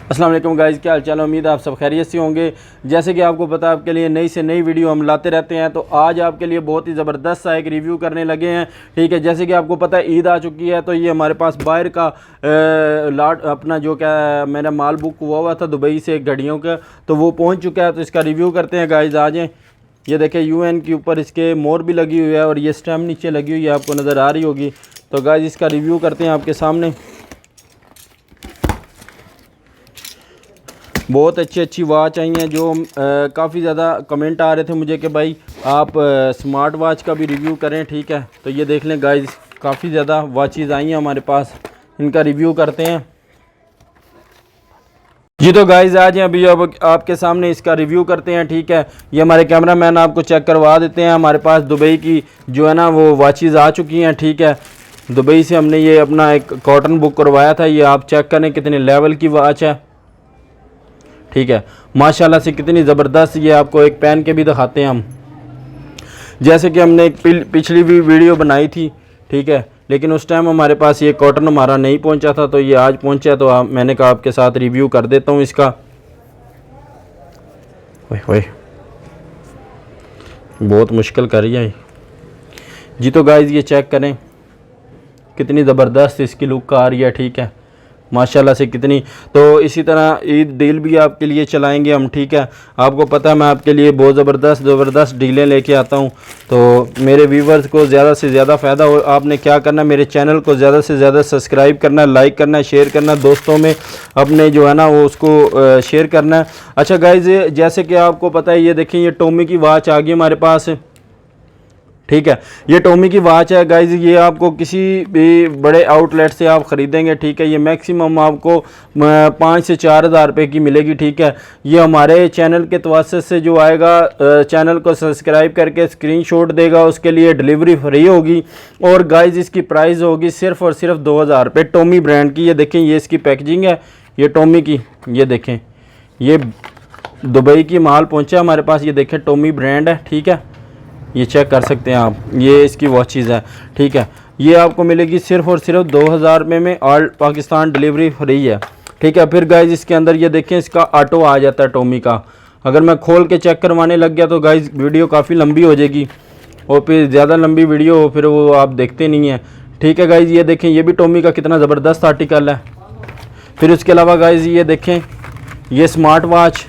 अस्सलाम वालेकुम गाइज़, क्या हाल चाल। उम्मीद है आप सब खैरियत से होंगे। जैसे कि आपको पता है, आपके लिए नई से नई वीडियो हम लाते रहते हैं, तो आज आपके लिए बहुत ही ज़बरदस्त सा एक रिव्यू करने लगे हैं। ठीक है, जैसे कि आपको पता है ईद आ चुकी है, तो ये हमारे पास बाहर का लाट अपना जो क्या मेरा माल बुक हुआ था दुबई से घड़ियों का, तो वो पहुँच चुका है। तो इसका रिव्यू करते हैं गाइज़। आ जाएँ। ये देखें UN के ऊपर इसके मोर भी लगी हुई है और ये स्टैम्प नीचे लगी हुई है, आपको नज़र आ रही होगी। तो गाइज़ इसका रिव्यू करते हैं आपके सामने। बहुत अच्छी वॉच आई हैं, जो काफ़ी ज़्यादा कमेंट आ रहे थे मुझे कि भाई आप स्मार्ट वॉच का भी रिव्यू करें। ठीक है, तो ये देख लें गाइज़, काफ़ी ज़्यादा वॉचेज़ आई हैं हमारे पास, इनका रिव्यू करते हैं जी। तो गाइज़ आज अभी अब आपके सामने इसका रिव्यू करते हैं। ठीक है, ये हमारे कैमरामैन आपको चेक करवा देते हैं। हमारे पास दुबई की जो है ना वो वॉचेज़ आ चुकी हैं। ठीक है, दुबई से हमने ये अपना एक कॉटन बुक करवाया था। ये आप चेक करें कितने लेवल की वॉच है। ठीक है, माशाल्लाह से कितनी ज़बरदस्त। ये आपको एक पहन के भी दिखाते हैं हम। जैसे कि हमने एक पिछली भी वीडियो बनाई थी। ठीक है, लेकिन उस टाइम हमारे पास ये कॉटन हमारा नहीं पहुंचा था, तो ये आज पहुंचा, तो मैंने कहा आपके साथ रिव्यू कर देता हूं इसका। ओए बहुत मुश्किल कर रही है जी। तो गाइज़ ये चेक करें कितनी ज़बरदस्त इसकी लुक आ रही है। ठीक है, माशाल्लाह से कितनी। तो इसी तरह ईद डील भी आपके लिए चलाएंगे हम। ठीक है, आपको पता है मैं आपके लिए बहुत ज़बरदस्त डीलें लेके आता हूं, तो मेरे व्यूवर्स को ज़्यादा से ज़्यादा फ़ायदा हो। आपने क्या करना है, मेरे चैनल को ज़्यादा से ज़्यादा सब्सक्राइब करना है, लाइक करना है, शेयर करना है, दोस्तों में अपने जो है ना वो उसको शेयर करना है। अच्छा गाइज़, जैसे कि आपको पता है, ये देखें ये टोमी की वॉच आ गई हमारे पास। ठीक है, ये टोमी की वॉच है गाइज। ये आपको किसी भी बड़े आउटलेट से आप ख़रीदेंगे। ठीक है, ये मैक्सिमम आपको 5 से 4 हज़ार रुपये की मिलेगी। ठीक है, ये हमारे चैनल के तवस्सुत से जो आएगा, चैनल को सब्सक्राइब करके स्क्रीनशॉट देगा, उसके लिए डिलीवरी फ्री होगी। और गाइज इसकी प्राइस होगी सिर्फ़ और सिर्फ 2000 रुपये, टोमी ब्रांड की। ये देखें, ये इसकी पैकेजिंग है, ये टोमी की। ये देखें, ये दुबई की माल पहुँचा हमारे पास। ये देखें टोमी ब्रांड है। ठीक है, ये चेक कर सकते हैं आप, ये इसकी वॉचेज़ है। ठीक है, ये आपको मिलेगी सिर्फ़ और सिर्फ 2000 रुपये में, ऑल पाकिस्तान डिलीवरी फ्री है। ठीक है, फिर गाइज इसके अंदर ये देखें, इसका ऑटो आ जाता है टोमी का। अगर मैं खोल के चेक करवाने लग गया तो गाइज वीडियो काफ़ी लंबी हो जाएगी, और फिर ज़्यादा लंबी वीडियो हो फिर वो आप देखते नहीं हैं। ठीक है गाइज, ये देखें, ये भी टोमी का कितना ज़बरदस्त आर्टिकल है। फिर उसके अलावा गाइज ये देखें, ये स्मार्ट वॉच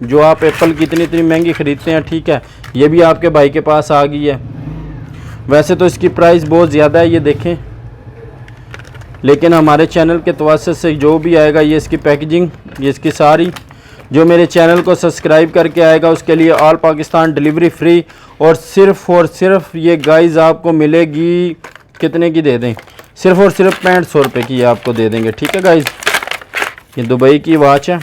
जो आप एप्पल की इतनी महंगी ख़रीदते हैं। ठीक है, ये भी आपके भाई के पास आ गई है। वैसे तो इसकी प्राइस बहुत ज़्यादा है, ये देखें, लेकिन हमारे चैनल के तवस्सुत से जो भी आएगा, ये इसकी पैकेजिंग, ये इसकी सारी, जो मेरे चैनल को सब्सक्राइब करके आएगा उसके लिए ऑल पाकिस्तान डिलीवरी फ्री। और सिर्फ ये गाइस आपको मिलेगी कितने की दे दें, सिर्फ़ और सिर्फ 6500 रुपये की आपको दे देंगे। ठीक है गाइस, ये दुबई की वॉच है,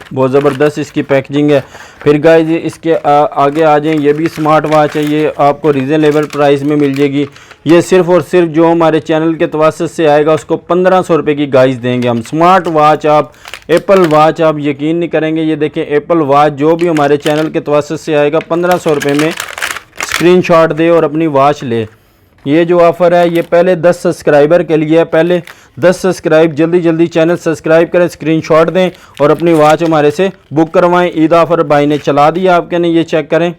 बहुत ज़बरदस्त इसकी पैकेजिंग है। फिर गाइज इसके आगे आ जाएं, ये भी स्मार्ट वॉच है, ये आपको रीज़नेबल प्राइस में मिल जाएगी। ये सिर्फ़ और सिर्फ जो हमारे चैनल के तवस्सुत से आएगा उसको 1500 रुपये की गाइज देंगे हम। स्मार्ट वॉच आप, एप्पल वॉच आप यकीन नहीं करेंगे। ये देखें, एप्पल वॉच जो भी हमारे चैनल के तवस्सुत से आएगा 1500 रुपये में स्क्रीनशॉट दे और अपनी वॉच ले। ये जो ऑफ़र है ये पहले 10 सब्सक्राइबर के लिए है। पहले 10 सब्सक्राइब जल्दी चैनल सब्सक्राइब करें, स्क्रीनशॉट दें और अपनी वॉच हमारे से बुक करवाएं। ईद ऑफ़र भाई ने चला दिया आपके ने, ये चेक करें।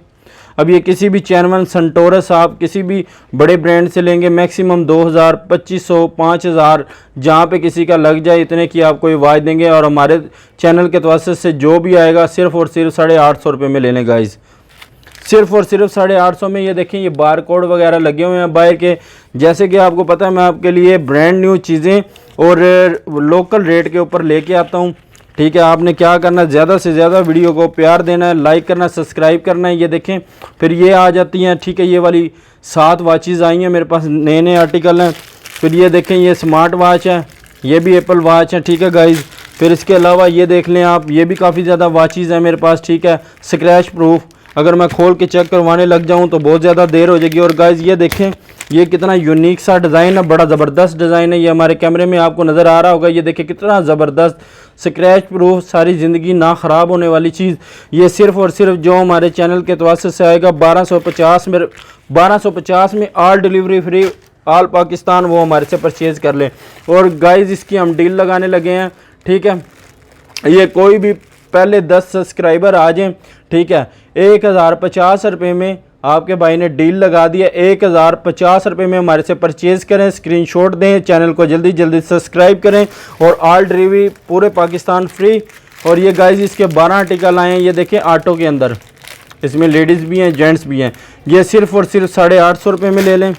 अब ये किसी भी चैनवन सेंटोरस आप किसी भी बड़े ब्रांड से लेंगे, मैक्सिमम 2000, 2500, 5000 जहाँ पे किसी का लग जाए इतने की आपको ये वॉच देंगे। और हमारे चैनल के तवस्सुत से जो भी आएगा सिर्फ़ और सिर्फ 850 रुपये में लेने गाइज़, सिर्फ और सिर्फ 850 में। ये देखें, ये बार कोड वगैरह लगे हुए हैं बाहर के। जैसे कि आपको पता है मैं आपके लिए ब्रांड न्यू चीज़ें और लोकल रेट के ऊपर लेके आता हूँ। ठीक है, आपने क्या करना है, ज़्यादा से ज़्यादा वीडियो को प्यार देना है, लाइक करना, सब्सक्राइब करना है। ये देखें, फिर ये आ जाती हैं। ठीक है, ये वाली 7 वॉचेज़ आई हैं मेरे पास, नए आर्टिकल हैं। फिर ये देखें, ये स्मार्ट वॉच है, ये भी एप्पल वॉच है। ठीक है गाइज़, फिर इसके अलावा ये देख लें आप, ये भी काफ़ी ज़्यादा वॉचेज़ हैं मेरे पास। ठीक है, स्क्रैच प्रूफ, अगर मैं खोल के चेक करवाने लग जाऊं तो बहुत ज़्यादा देर हो जाएगी। और गाइज़ ये देखें, ये कितना यूनिक सा डिज़ाइन है, बड़ा ज़बरदस्त डिज़ाइन है। ये हमारे कैमरे में आपको नज़र आ रहा होगा। ये देखें कितना ज़बरदस्त, स्क्रैच प्रूफ, सारी ज़िंदगी ना ख़राब होने वाली चीज़। ये सिर्फ़ और सिर्फ जो हमारे चैनल के तवस्सुत से आएगा 1250 में all delivery free, all Pakistan, वो हमारे से परचेज़ कर लें। और गाइज़ इसकी हम डील लगाने लगे हैं। ठीक है, ये कोई भी पहले 10 सब्सक्राइबर आ जाएं, ठीक है, 1050 रुपये में आपके भाई ने डील लगा दिया। 1050 रुपये में हमारे से परचेज़ करें, स्क्रीनशॉट दें, चैनल को जल्दी जल्दी सब्सक्राइब करें और ऑल डिलीवरी पूरे पाकिस्तान फ्री। और ये गाइस इसके 12 आर्टिकल आए हैं, ये देखें ऑटो के अंदर, इसमें लेडीज़ भी हैं जेंट्स भी हैं। ये सिर्फ़ और सिर्फ 850 रुपये में ले लें।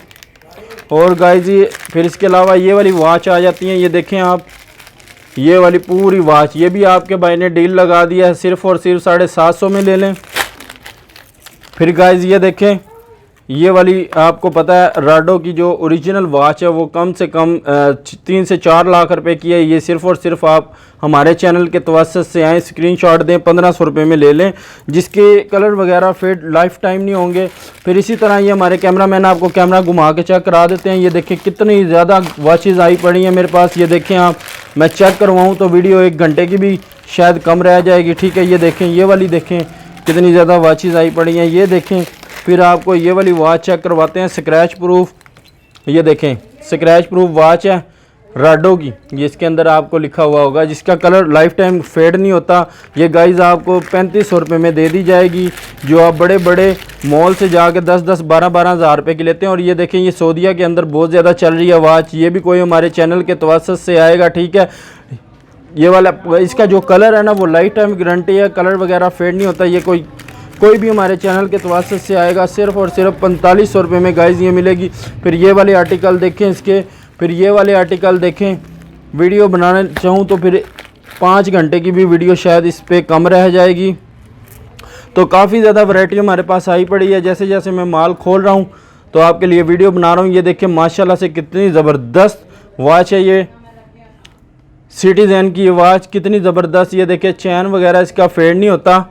और गाइस ये फिर इसके अलावा ये वाली वॉच आ जाती हैं, ये देखें आप, ये वाली पूरी वॉच, ये भी आपके भाई ने डील लगा दिया है, सिर्फ़ और सिर्फ 750 में ले लें। फिर गाइस ये देखें, ये वाली आपको पता है राडो की जो ओरिजिनल वॉच है वो कम से कम 3 से 4 लाख रुपए की है। ये सिर्फ़ और सिर्फ आप हमारे चैनल के तवस्सुत से आएँ, स्क्रीनशॉट दें, 1500 रुपये में ले लें, जिसके कलर वगैरह फेड लाइफ टाइम नहीं होंगे। फिर इसी तरह ये हमारे कैमरा मैन आपको कैमरा घुमा के चेक करा देते हैं। ये देखें कितनी ज़्यादा वॉचेज़ आई पड़ी हैं मेरे पास। ये देखें आप, मैं चेक करवाऊँ तो वीडियो 1 घंटे की भी शायद कम रह जाएगी, ठीक है। ये देखें, ये वाली देखें कितनी ज़्यादा वॉचेज़ आई पड़ी हैं। ये देखें, फिर आपको ये वाली वॉच चेक करवाते हैं, स्क्रैच प्रूफ। ये देखें स्क्रैच प्रूफ वॉच है राडो की, ये इसके अंदर आपको लिखा हुआ होगा, जिसका कलर लाइफ टाइम फेड नहीं होता। ये गाइस आपको 3500 रुपये में दे दी जाएगी, जो आप बड़े बड़े मॉल से जाके 10-10, 12-12 हज़ार रुपये की लेते हैं। और ये देखें, ये सऊदीया के अंदर बहुत ज़्यादा चल रही है वॉच, ये भी कोई हमारे चैनल के तवस्सुत से आएगा, ठीक है। ये वाला इसका जो कलर है ना वो लाइफ टाइम गारंटी है, कलर वगैरह फेड नहीं होता। ये कोई भी हमारे चैनल के तवस्सुत से आएगा, सिर्फ़ और सिर्फ 4500 रुपये में गाइस ये मिलेगी। फिर ये वाले आर्टिकल देखें इसके, फिर ये वाले आर्टिकल देखें। वीडियो बनाना चाहूँ तो फिर 5 घंटे की भी वीडियो शायद इस पर कम रह जाएगी। तो काफ़ी ज़्यादा वैरायटी हमारे पास आई पड़ी है। जैसे जैसे मैं माल खोल रहा हूँ तो आपके लिए वीडियो बना रहा हूँ। ये देखें माशाल्लाह से कितनी ज़बरदस्त वॉच है, ये सिटीज़न की वॉच कितनी ज़बरदस्त। ये देखें चैन वगैरह इसका फेड नहीं होता,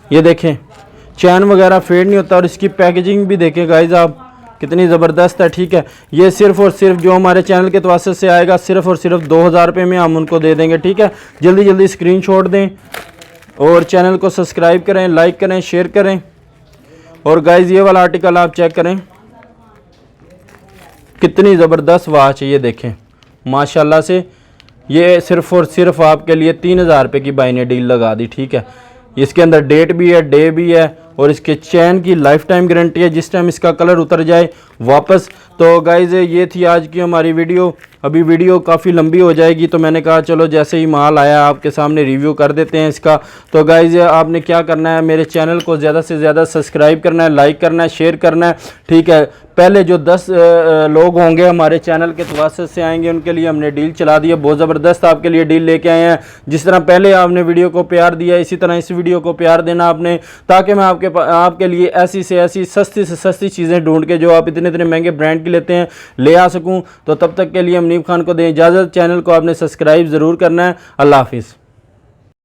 ये देखें चैन वगैरह फेड नहीं होता। और इसकी पैकेजिंग भी देखें गाइस आप, कितनी ज़बरदस्त है, ठीक है। ये सिर्फ़ और सिर्फ जो हमारे चैनल के तवस्सुत से आएगा, सिर्फ़ और सिर्फ 2000 रुपये में हम उनको दे देंगे, ठीक है। जल्दी जल्दी स्क्रीनशॉट दें और चैनल को सब्सक्राइब करें, लाइक करें, शेयर करें। और गाइस ये वाला आर्टिकल आप चेक करें, कितनी ज़बरदस्त वॉच है, ये देखें माशाल्लाह से। ये सिर्फ़ और सिर्फ आपके लिए 3000 रुपये की बाई ने डील लगा दी, ठीक है। इसके अंदर डेट भी है, डे भी है, और इसके चैन की लाइफ टाइम गारंटी है, जिस टाइम इसका कलर उतर जाए वापस। तो गाइज़ ये थी आज की हमारी वीडियो। अभी वीडियो काफ़ी लंबी हो जाएगी तो मैंने कहा चलो जैसे ही माल आया आपके सामने रिव्यू कर देते हैं इसका। तो गाइज़ आपने क्या करना है, मेरे चैनल को ज़्यादा से ज़्यादा सब्सक्राइब करना है, लाइक करना है, शेयर करना है, ठीक है। पहले जो 10 लोग होंगे हमारे चैनल के तवस्सुत से आएंगे उनके लिए हमने डील चला दी है, बहुत ज़बरदस्त आपके लिए डील लेके आए हैं। जिस तरह पहले आपने वीडियो को प्यार दिया इसी तरह इस वीडियो को प्यार देना आपने, ताकि मैं आपके लिए ऐसी से ऐसी सस्ती से सस्ती चीज़ें ढूंढ के जो आप इतने इतने महंगे ब्रांड की लेते हैं ले आ सकूँ। तो तब तक के लिए मुनीब खान को दें इजाज़त। चैनल को आपने सब्सक्राइब ज़रूर करना है। अल्लाह हाफिज़।